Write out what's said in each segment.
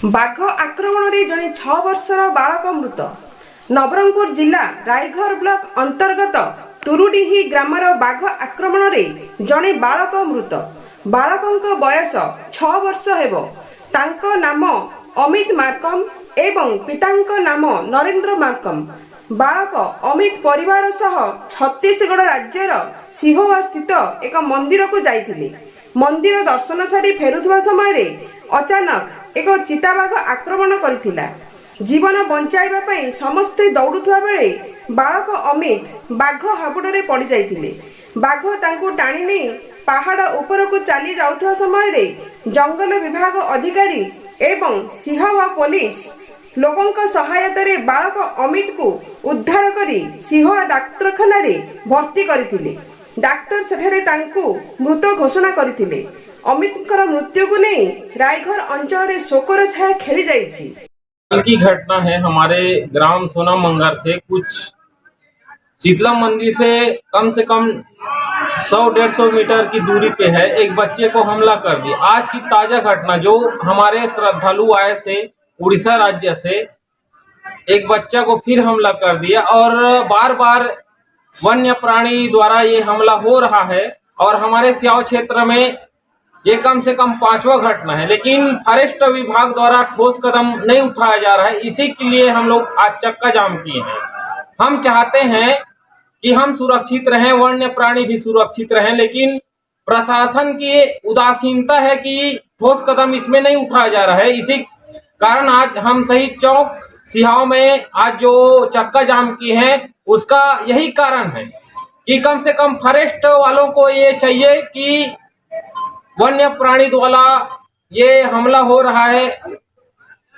बाघ आक्रमण में जड़े 6 वर्षर बालक मृत। नवरंगपुर जिला रायघर ब्लॉक अंतर्गत तुरुडीही ग्रामर बाघ आक्रमण में जड़े बालक मृत। बालकों बयस 6 वर्ष हेबो। तांको नाम अमित मार्कम एवं पितांको नाम नरेंद्र मार्कम। बालक अमित परिवार सह छत्तीसगढ़ राज्यर सिहोवा स्थित एक मंदिर को जाइथिले। मंदिर दर्शन सारी फेरुथुवा समय अचानक एक चिताबाघ आक्रमण करथिला। जीवन बंचाइबा पई समस्ते दौड़ुथुवा बेले बालक अमित बाघ हाबुडरे पड़ी जाइथिले। बाघ तांको टाणी नै पहाड़ ऊपर को चली जाउथुवा समय जंगल विभाग अधिकारी एवं सिहोवा पुलिस लोकों सहायता रे बालक अमित को उद्धार करी सिहोवा डाक्तरखाना रे भर्ती करथिले। डाक्तर सेठारे तांको मृत घोषणा करथिले। अमितकर मृत्यु को नहीं रायघर अंचल रे शोकर छाया खेली जाइछि। कल की घटना है हमारे ग्राम सोना मंगर से कुछ शीतला मंदिर से कम 100-150 मीटर की दूरी पे है। एक बच्चे को हमला कर दिया। आज की ताजा घटना जो हमारे श्रद्धालु आए से उड़ीसा राज्य से एक बच्चा को फिर हमला कर दिया और बार बार वन्य प्राणी द्वारा ये हमला हो रहा है और हमारे सियाओ क्षेत्र में ये कम से कम 5वां घटना है, लेकिन फॉरेस्ट विभाग द्वारा ठोस कदम नहीं उठाया जा रहा है। इसी के लिए हम लोग आज चक्का जाम किए हैं। हम चाहते हैं कि हम सुरक्षित रहें, वन्य प्राणी भी सुरक्षित रहें, लेकिन प्रशासन की उदासीनता है कि ठोस कदम इसमें नहीं उठाया जा रहा है। इसी कारण आज हम शहीद चौक सिहाव में आज जो चक्का जाम किए हैं उसका यही कारण है कि कम से कम फॉरेस्ट वालों को ये चाहिए कि वन्य प्राणी द्वारा ये हमला हो रहा है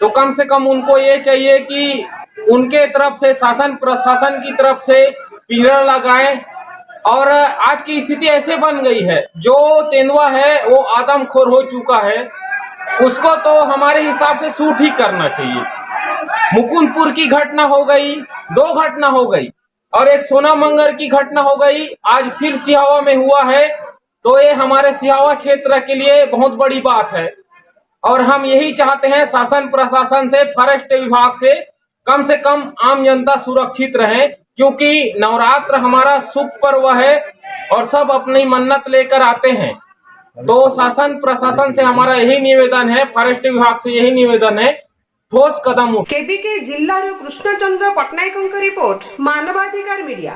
तो कम से कम उनको ये चाहिए कि उनके तरफ से शासन प्रशासन की तरफ से पिंजरा लगाएं। और आज की स्थिति ऐसे बन गई है, जो तेंदुआ है वो आदमखोर हो चुका है, उसको तो हमारे हिसाब से शूट ही करना चाहिए। मुकुंदपुर की घटना हो गई, 2 घटना हो गई और एक सोना मंगर की घटना हो गई, आज फिर सिहावा में हुआ है। तो ये हमारे सिहावा क्षेत्र के लिए बहुत बड़ी बात है और हम यही चाहते हैं शासन प्रशासन से, फॉरेस्ट विभाग से कम आम जनता सुरक्षित रहे, क्योंकि नवरात्र हमारा शुभ पर्व है और सब अपनी मन्नत लेकर आते हैं। तो शासन प्रशासन से हमारा यही निवेदन है, फॉरेस्ट विभाग से यही निवेदन है, ठोस कदम केबीके जिल्लार कृष्णचंद्र पट्टनायक रिपोर्ट मानवाधिकार मीडिया।